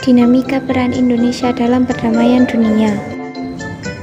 Dinamika peran Indonesia dalam perdamaian dunia.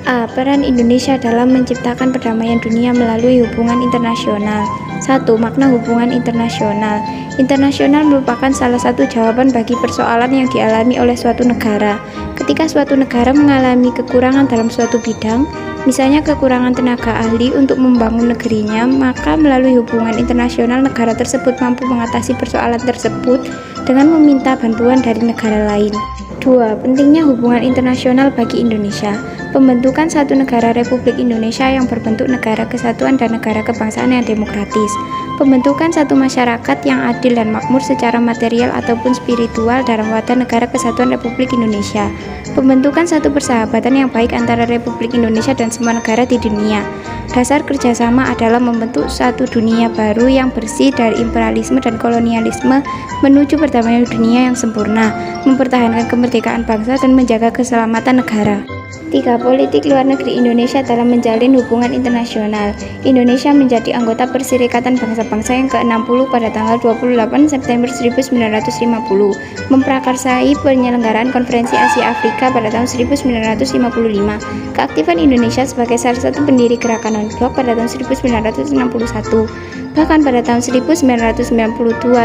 A. Peran Indonesia dalam menciptakan perdamaian dunia melalui hubungan internasional. 1. Makna hubungan internasional. Internasional merupakan salah satu jawaban bagi persoalan yang dialami oleh suatu negara. Ketika suatu negara mengalami kekurangan dalam suatu bidang, misalnya kekurangan tenaga ahli untuk membangun negerinya, maka melalui hubungan internasional negara tersebut mampu mengatasi persoalan tersebut dengan meminta bantuan dari negara lain. 2. Pentingnya hubungan internasional bagi Indonesia. Pembentukan satu negara Republik Indonesia yang berbentuk negara kesatuan dan negara kebangsaan yang demokratis. Pembentukan satu masyarakat yang adil dan makmur secara material ataupun spiritual dalam wadah negara kesatuan Republik Indonesia. Pembentukan satu persahabatan yang baik antara Republik Indonesia dan semua negara di dunia. Dasar kerjasama adalah membentuk satu dunia baru yang bersih dari imperialisme dan kolonialisme menuju perdamaian dunia yang sempurna, mempertahankan kemerdekaan bangsa dan menjaga keselamatan negara. 3. Politik luar negeri Indonesia dalam menjalin hubungan internasional. Indonesia menjadi anggota Perserikatan Bangsa-Bangsa yang ke-60 pada tanggal 28 September 1950, memprakarsai penyelenggaraan Konferensi Asia Afrika pada tahun 1955. Keaktifan Indonesia sebagai salah satu pendiri gerakan non-blok pada tahun 1961. Bahkan pada tahun 1992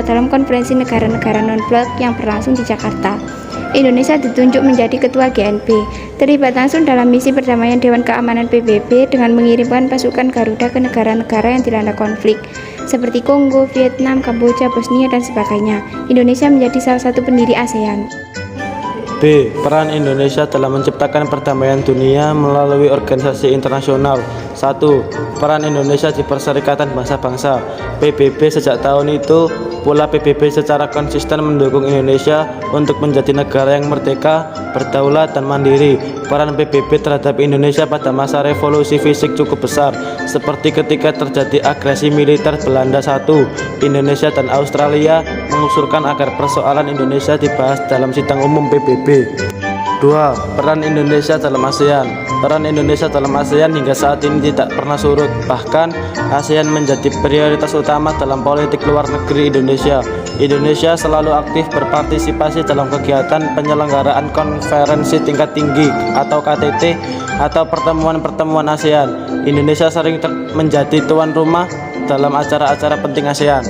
dalam Konferensi Negara-Negara Non-Blok yang berlangsung di Jakarta, Indonesia ditunjuk menjadi ketua GNP, terlibat langsung dalam misi perdamaian Dewan Keamanan PBB dengan mengirimkan pasukan Garuda ke negara-negara yang dilanda konflik, seperti Kongo, Vietnam, Kamboja, Bosnia, dan sebagainya. Indonesia menjadi salah satu pendiri ASEAN. B. Peran Indonesia dalam menciptakan perdamaian dunia melalui organisasi internasional. 1. Peran Indonesia di Perserikatan Bangsa-Bangsa PBB. Sejak tahun itu pula PBB secara konsisten mendukung Indonesia untuk menjadi negara yang merdeka, berdaulat, dan mandiri. Peran PBB terhadap Indonesia pada masa revolusi fisik cukup besar, seperti ketika terjadi agresi militer Belanda. 1. Indonesia dan Australia mengusulkan agar persoalan Indonesia dibahas dalam sidang umum PBB. 2. Peran Indonesia dalam ASEAN. Peran Indonesia dalam ASEAN hingga saat ini tidak pernah surut. Bahkan ASEAN menjadi prioritas utama dalam politik luar negeri Indonesia. Indonesia selalu aktif berpartisipasi dalam kegiatan penyelenggaraan konferensi tingkat tinggi atau KTT atau pertemuan-pertemuan ASEAN. Indonesia sering menjadi tuan rumah dalam acara-acara penting ASEAN.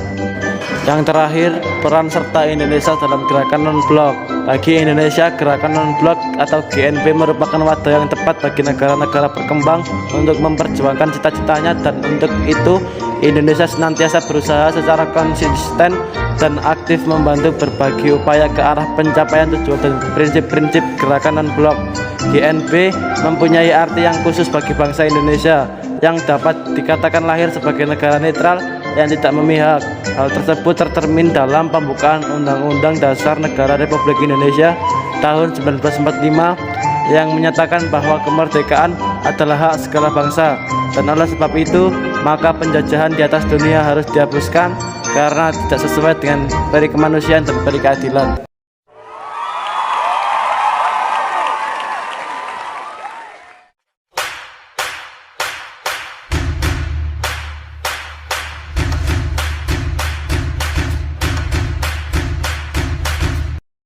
Yang terakhir, peran serta Indonesia dalam gerakan non-blok. Bagi Indonesia, gerakan non-blok atau GNP merupakan wadah yang tepat bagi negara-negara berkembang untuk memperjuangkan cita-citanya, dan untuk itu Indonesia senantiasa berusaha secara konsisten dan aktif membantu berbagai upaya ke arah pencapaian tujuan dan prinsip-prinsip gerakan non-blok. GNP mempunyai arti yang khusus bagi bangsa Indonesia yang dapat dikatakan lahir sebagai negara netral yang tidak memihak. Hal tersebut tercermin dalam pembukaan Undang-Undang Dasar Negara Republik Indonesia tahun 1945 yang menyatakan bahwa kemerdekaan adalah hak segala bangsa, dan oleh sebab itu maka penjajahan di atas dunia harus dihapuskan karena tidak sesuai dengan peri kemanusiaan dan peri keadilan.